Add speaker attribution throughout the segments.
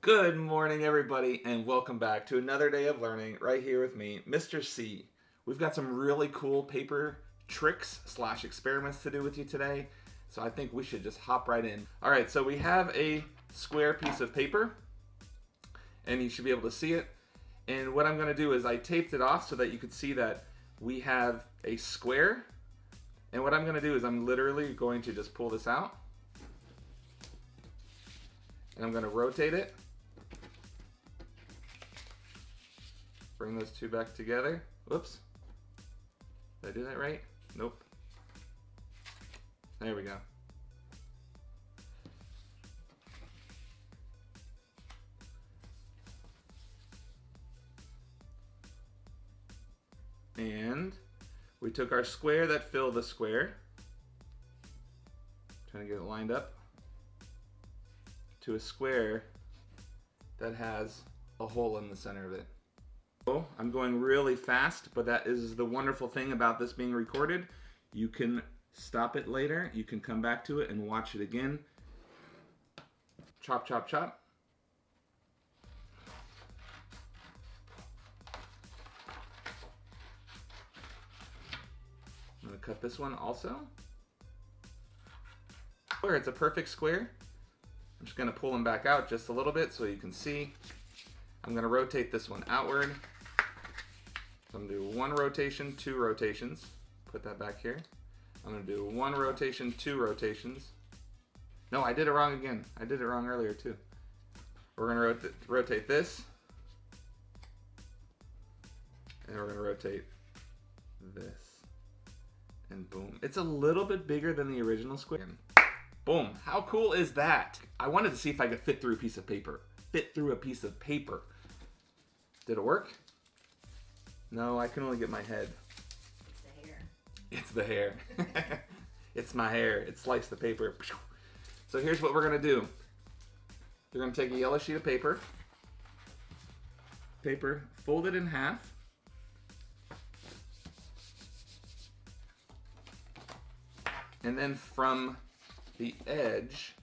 Speaker 1: Good morning, everybody, and welcome back to another day of learning right here with me, Mr. C. We've got some really cool paper tricks / experiments to do with you today, so I think we should just hop right in. All right, so we have a square piece of paper, and you should be able to see it. And what I'm going to do is I taped it off so that you can see that we have a square. And what I'm going to do is I'm literally going to just pull this out, and I'm going to rotate it. Bring those two back together. Whoops. Did I do that right? Nope. There we go. And we took our square that filled the square, trying to get it lined up, to a square that has a hole in the center of it. I'm going really fast, but that is the wonderful thing about this being recorded. You can stop it later, you can come back to it and watch it again. Chop, chop, chop. I'm going to cut this one also. It's a perfect square. I'm just going to pull them back out just a little bit so you can see. I'm going to rotate this one outward. So I'm going to do one rotation, two rotations. Put that back here. I'm going to do one rotation, two rotations. No, I did it wrong again. I did it wrong earlier too. We're going to rotate this. And we're going to rotate this. And boom. It's a little bit bigger than the original square. Boom. How cool is that? I wanted to see if I could fit through a piece of paper. Fit through a piece of paper. Did it work? No, I can only get my head. It's the hair. It's the hair. It's my hair. It sliced the paper. So here's what we're going to do. You're going to take a yellow sheet of paper. Fold it in half. And then from the edge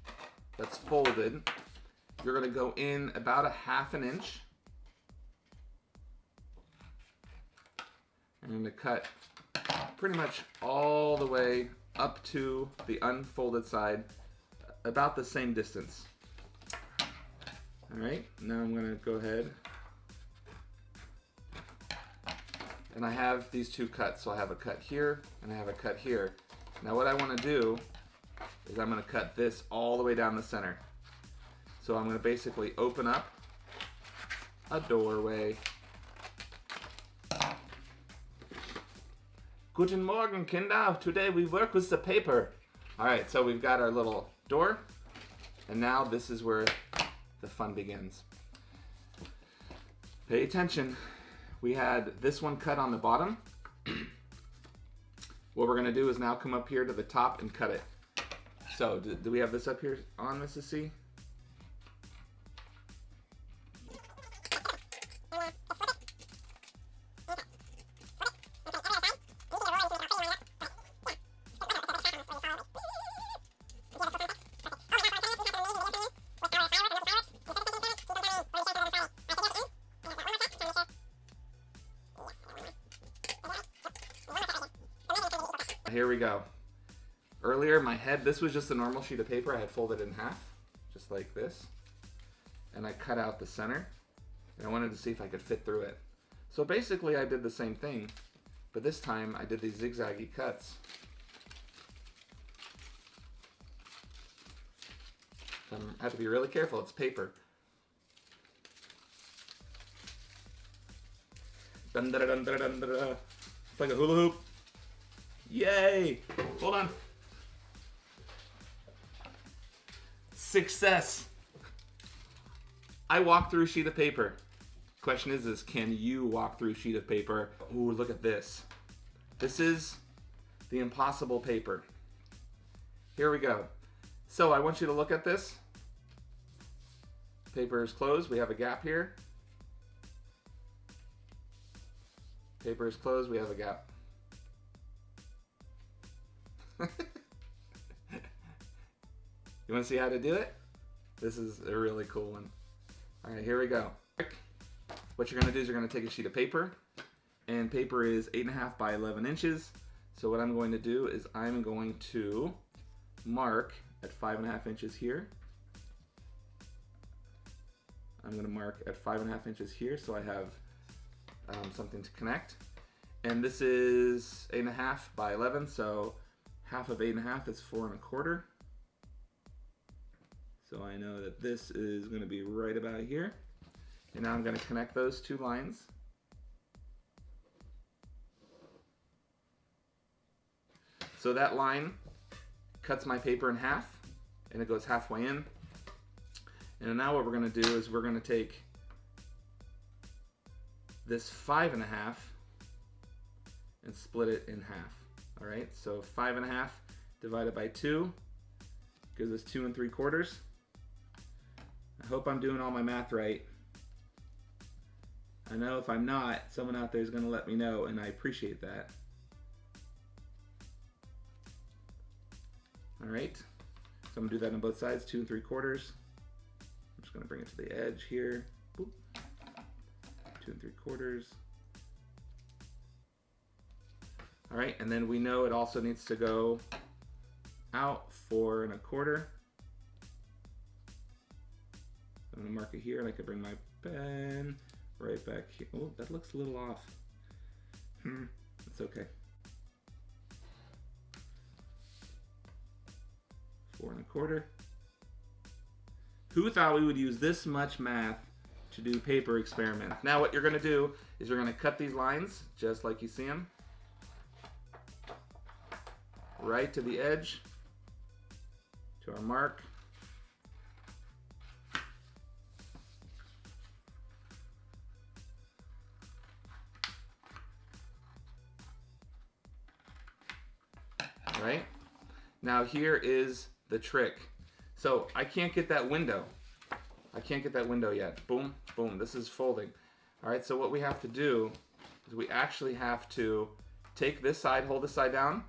Speaker 1: that's folded, you're going to go in about a ½ inch. I'm going to cut pretty much all the way up to the unfolded side, about the same distance. All right, now I'm going to go ahead. And I have these two cuts, so I have a cut here and I have a cut here. Now what I want to do is I'm going to cut this all the way down the center. So I'm going to basically open up a doorway. Guten Morgen, Kinder. Today we work with the paper. All right, so we've got our little door, and now this is where the fun begins. Pay attention. We had this one cut on the bottom. What we're gonna do is now come up here to the top and cut it. So, do we have this up here on, Mrs. C? Here we go. Earlier, my head, this was just a normal sheet of paper. I had folded in half, just like this. And I cut out the center. And I wanted to see if I could fit through it. So basically, I did the same thing. But this time, I did these zigzaggy cuts. So I have to be really careful. It's paper. Dun, dun, dun, dun, dun, dun, dun. It's like a hula hoop. Yay! Hold on. Success! I walked through a sheet of paper. Question is can you walk through a sheet of paper? Ooh, look at this. This is the impossible paper. Here we go. So I want you to look at this. Paper is closed. We have a gap here. Paper is closed. We have a gap. You want to see how to do it? This is a really cool one. All right, here we go. What you're gonna do is you're gonna take a sheet of paper, and paper is 8.5 by 11 inches. So what I'm going to do is I'm going to mark at 5.5 inches here. I'm gonna mark at 5.5 inches here, so I have something to connect. And this is 8.5 by 11, so half of 8.5 is 4.25. So I know that this is going to be right about here. And now I'm going to connect those two lines. So that line cuts my paper in half, and it goes halfway in. And now what we're going to do is we're going to take this 5.5 and split it in half. All right, so 5.5 divided by 2 gives us 2 3/4. I hope I'm doing all my math right. I know if I'm not, someone out there is going to let me know, and I appreciate that. All right, so I'm going to do that on both sides, 2 3/4. I'm just going to bring it to the edge here. Boop. 2 3/4. All right, and then we know it also needs to go out 4.25. I'm gonna mark it here, and I could bring my pen right back here. Oh, that looks a little off. It's okay. 4.25. Who thought we would use this much math to do paper experiments? Now what you're gonna do is you're gonna cut these lines just like you see them. Right to the edge, to our mark. All right, now here is the trick. So I can't get that window. I can't get that window yet. Boom, boom, this is folding. All right, so what we have to do is we actually have to take this side, hold this side down,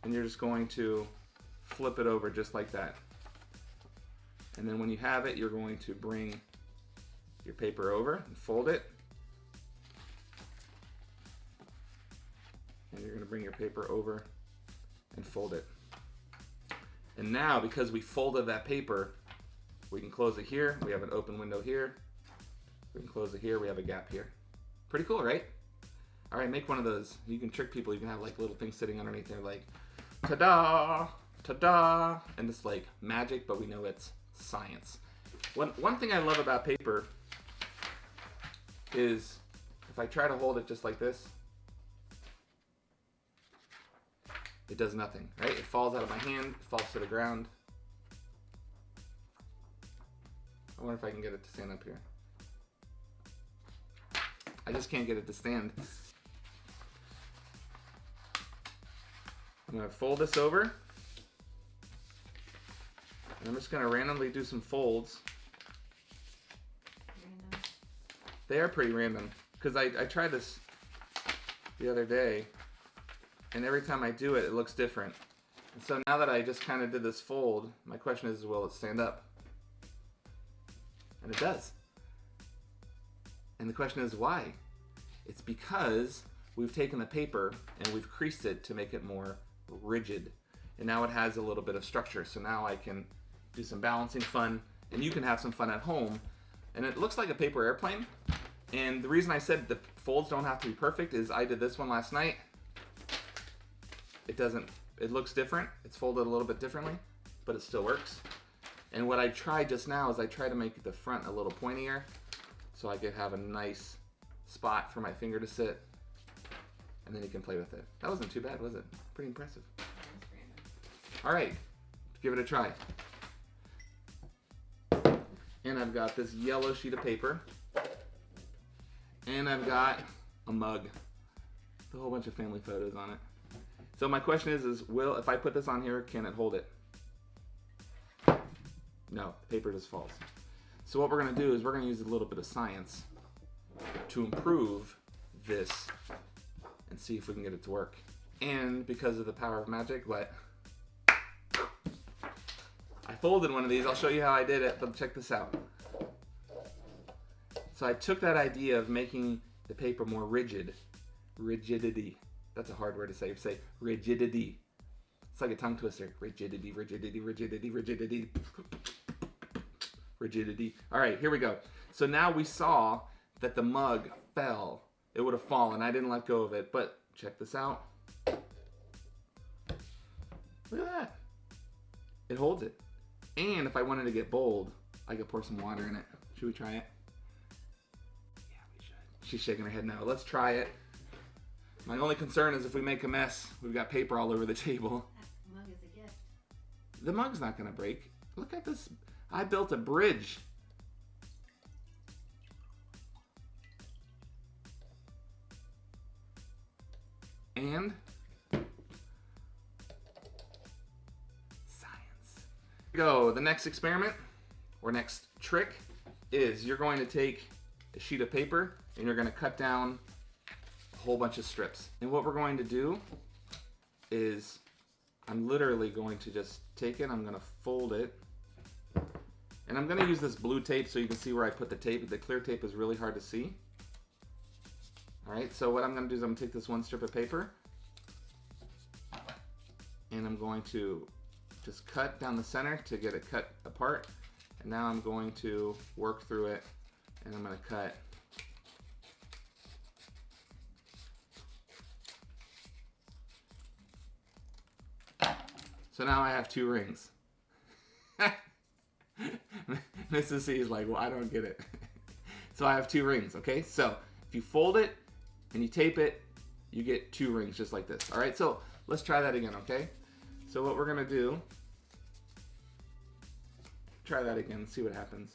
Speaker 1: and you're just going to flip it over just like that. And then when you have it, you're going to bring your paper over and fold it. And you're going to bring your paper over and fold it. And now, because we folded that paper, we can close it here. We have an open window here. We can close it here. We have a gap here. Pretty cool, right? All right, make one of those. You can trick people. You can have like little things sitting underneath there like, ta-da, ta-da, and it's like magic, but we know it's science. One thing I love about paper is if I try to hold it just like this, it does nothing, right? It falls out of my hand, it falls to the ground. I wonder if I can get it to stand up here. I just can't get it to stand. I'm going to fold this over, and I'm just going to randomly do some folds. Random. They are pretty random, because I tried this the other day, and every time I do it, it looks different. And so now that I just kind of did this fold, my question is, will it stand up? And it does. And the question is, why? It's because we've taken the paper and we've creased it to make it more rigid, and now it has a little bit of structure. So now I can do some balancing fun, and you can have some fun at home. And it looks like a paper airplane, and the reason I said the folds don't have to be perfect is I did this one last night. It looks different. It's folded a little bit differently, but it still works. And what I tried just now is I tried to make the front a little pointier so I could have a nice spot for my finger to sit, and then you can play with it. That wasn't too bad, was it? Pretty impressive. All right, give it a try. And I've got this yellow sheet of paper, and I've got a mug with a whole bunch of family photos on it. So my question is if I put this on here, can it hold it? No, the paper just falls. So what we're gonna do is we're gonna use a little bit of science to improve this and see if we can get it to work. And because of the power of magic, I folded one of these. I'll show you how I did it, but check this out. So I took that idea of making the paper more rigid. Rigidity. That's a hard word to say. Say rigidity. It's like a tongue twister. Rigidity, rigidity, rigidity, rigidity. Rigidity. All right, here we go. So now we saw that the mug fell. It would have fallen. I didn't let go of it, but check this out. Look at that. It holds it. And if I wanted to get bold, I could pour some water in it. Should we try it? Yeah, we should. She's shaking her head no. Let's try it. My only concern is if we make a mess, we've got paper all over the table.
Speaker 2: That mug is a gift.
Speaker 1: The mug's not gonna break. Look at this. I built a bridge. And science. Go. The next experiment or next trick is you're going to take a sheet of paper and you're going to cut down a whole bunch of strips. And what we're going to do is I'm literally going to just take it, I'm going to fold it, and I'm going to use this blue tape so you can see where I put the tape. The clear tape is really hard to see. Alright, so what I'm going to do is I'm going to take this one strip of paper and I'm going to just cut down the center to get it cut apart. And now I'm going to work through it and I'm going to cut. So now I have 2 rings. Mrs. C is like, well, I don't get it. So I have 2 rings, okay? So if you fold it and you tape it, you get 2 rings just like this. All right, so let's try that again, okay? So what we're gonna do, try that again, see what happens.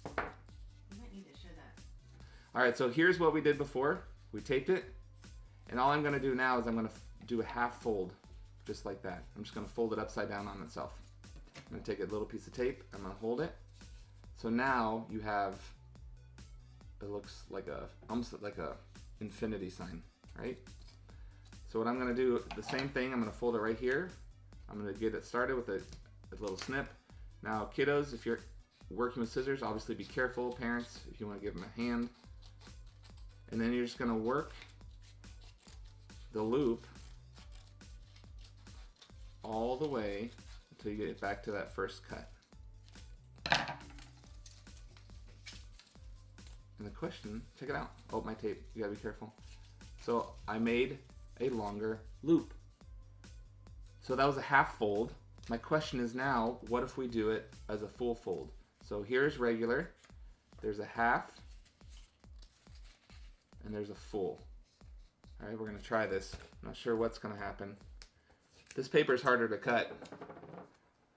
Speaker 2: You might need to show that.
Speaker 1: All right, so here's what we did before. We taped it, and all I'm gonna do now is I'm gonna do a half fold, just like that. I'm just gonna fold it upside down on itself. I'm gonna take a little piece of tape, I'm gonna hold it. So now you have, it looks like almost like a infinity sign, right? So what I'm gonna do, the same thing, I'm gonna fold it right here. I'm gonna get it started with a little snip. Now kiddos, if you're working with scissors, obviously be careful. Parents, if you wanna give them a hand. And then you're just gonna work the loop all the way until you get it back to that first cut. And the question, check it out. Oh, my tape, you gotta be careful. So I made a longer loop. So that was a half fold. My question is now, what if we do it as a full fold? So here's regular, there's a half, and there's a full. All right, we're gonna try this. I'm not sure what's gonna happen. This paper is harder to cut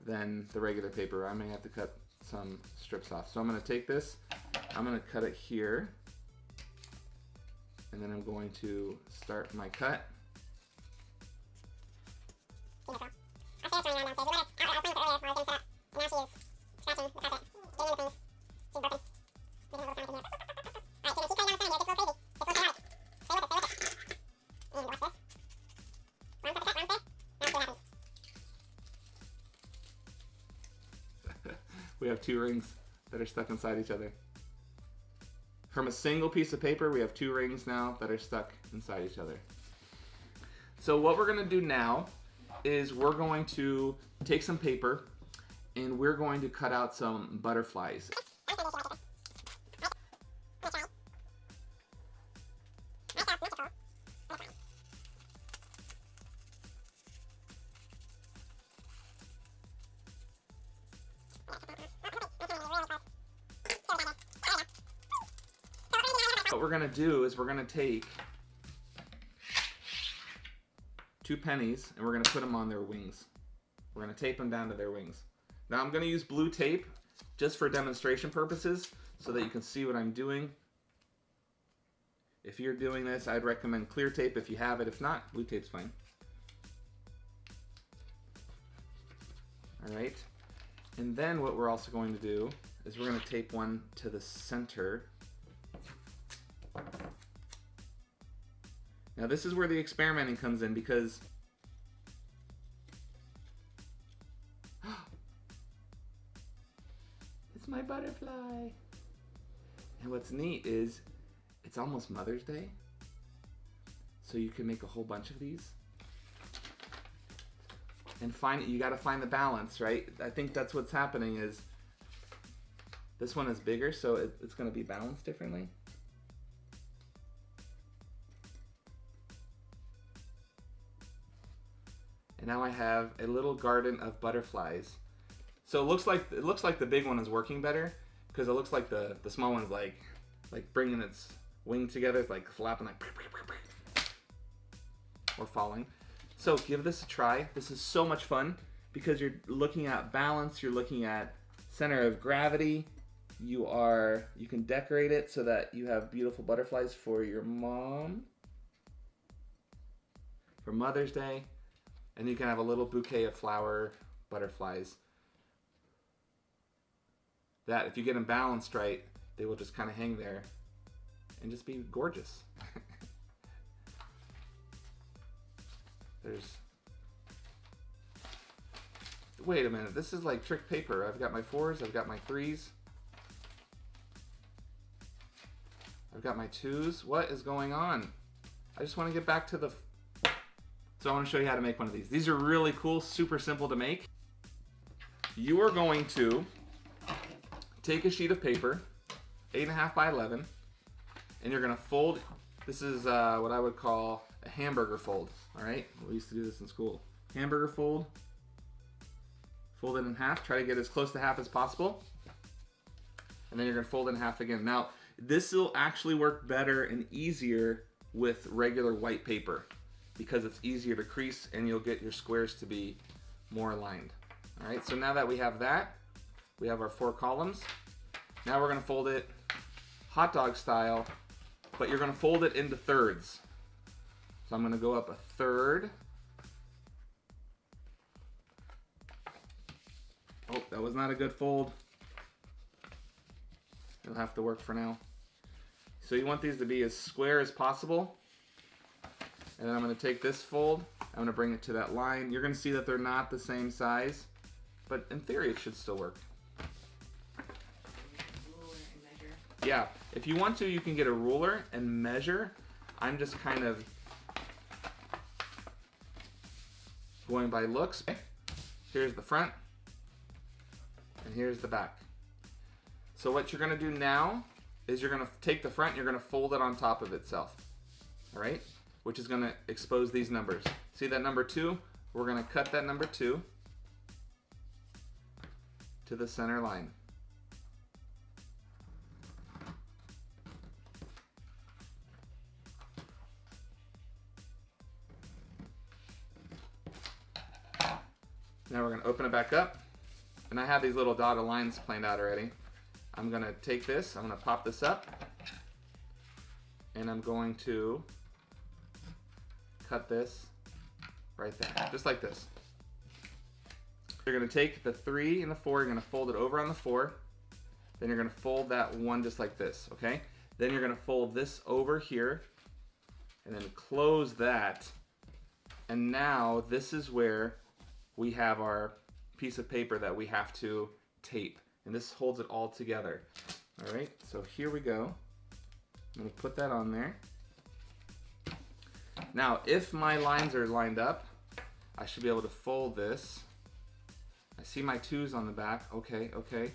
Speaker 1: than the regular paper. I may have to cut some strips off. So I'm gonna take this, I'm gonna cut it here, and then I'm going to start my cut. We have 2 rings that are stuck inside each other. From a single piece of paper, we have 2 rings now that are stuck inside each other. So what we're gonna do now is we're going to take some paper and we're going to cut out some butterflies. What we're gonna do is we're gonna take 2 pennies and we're gonna put them on their wings. We're gonna tape them down to their wings. Now I'm gonna use blue tape just for demonstration purposes so that you can see what I'm doing. If you're doing this, I'd recommend clear tape if you have it. If not, blue tape's fine. All right. And then what we're also going to do is we're gonna tape one to the center. Now this is where the experimenting comes in because it's my butterfly. And what's neat is it's almost Mother's Day. So you can make a whole bunch of these. And you gotta find the balance, right? I think that's what's happening is this one is bigger, so it's gonna be balanced differently. And now I have a little garden of butterflies. So it looks like the big one is working better because it looks like the small one's like bringing its wing together. It's like flapping like or falling. So give this a try. This is so much fun because you're looking at balance, you're looking at center of gravity. You can decorate it so that you have beautiful butterflies for your mom for Mother's Day. And you can have a little bouquet of flower butterflies that if you get them balanced right, they will just kind of hang there and just be gorgeous. Wait a minute, this is like trick paper. I've got my 4s, I've got my 3s. I've got my 2s. What is going on? I just want to get back to the... So I want to show you how to make one of these. These are really cool, super simple to make. You are going to take a sheet of paper, 8.5 by 11, and you're going to fold. This is what I would call a hamburger fold. All right, we used to do this in school. Hamburger fold. Fold it in half. Try to get as close to half as possible. And then you're going to fold it in half again. Now, this will actually work better and easier with regular white paper because it's easier to crease and you'll get your squares to be more aligned. All right, so now that we have that, we have our 4 columns. Now we're going to fold it hot dog style, but you're going to fold it into thirds. So I'm going to go up a third. Oh, that was not a good fold. It'll have to work for now. So you want these to be as square as possible. And then I'm going to take this fold. I'm going to bring it to that line. You're going to see that they're not the same size, but in theory it should still work.
Speaker 2: Ruler and measure.
Speaker 1: Yeah, if you want to, you can get a ruler and measure. I'm just kind of going by looks. Here's the front, and here's the back. So what you're going to do now is you're going to take the front, you're going to fold it on top of itself, all right? Which is going to expose these numbers. See that number 2? We're going to cut that number 2 to the center line. Now we're going to open it back up. And I have these little dotted lines planned out already. I'm going to take this, I'm going to pop this up, and I'm going to cut this right there, just like this. You're going to take the 3 and the 4, you're going to fold it over on the 4, then you're going to fold that 1 just like this, okay? Then you're going to fold this over here, and then close that, and now this is where we have our piece of paper that we have to tape, and this holds it all together. All right, so here we go. I'm going to put that on there. Now, if my lines are lined up, I should be able to fold this. I see my 2s on the back. Okay, okay.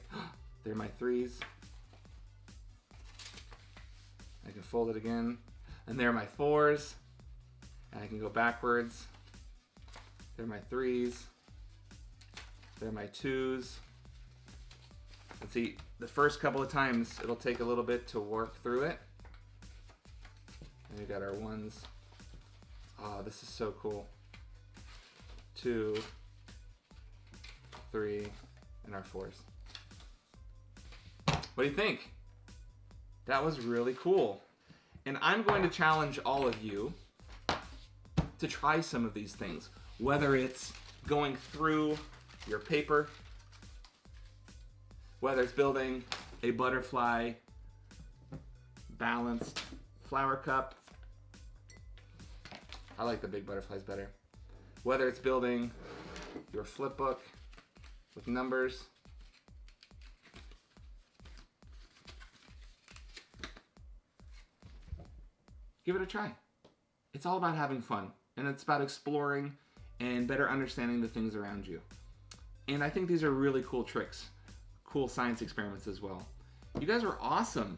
Speaker 1: They're my 3s. I can fold it again. And they're my 4s. And I can go backwards. They're my 3s. They're my 2s. And see, the first couple of times, it'll take a little bit to work through it. And we got our 1s. Oh, this is so cool. 2, 3, and our 4s. What do you think? That was really cool. And I'm going to challenge all of you to try some of these things. Whether it's going through your paper, whether it's building a butterfly balanced flower cup. I like the big butterflies better. Whether it's building your flip book with numbers. give it a try. It's all about having fun, and it's about exploring and better understanding the things around you. And I think these are really cool tricks, cool science experiments as well. You guys were awesome.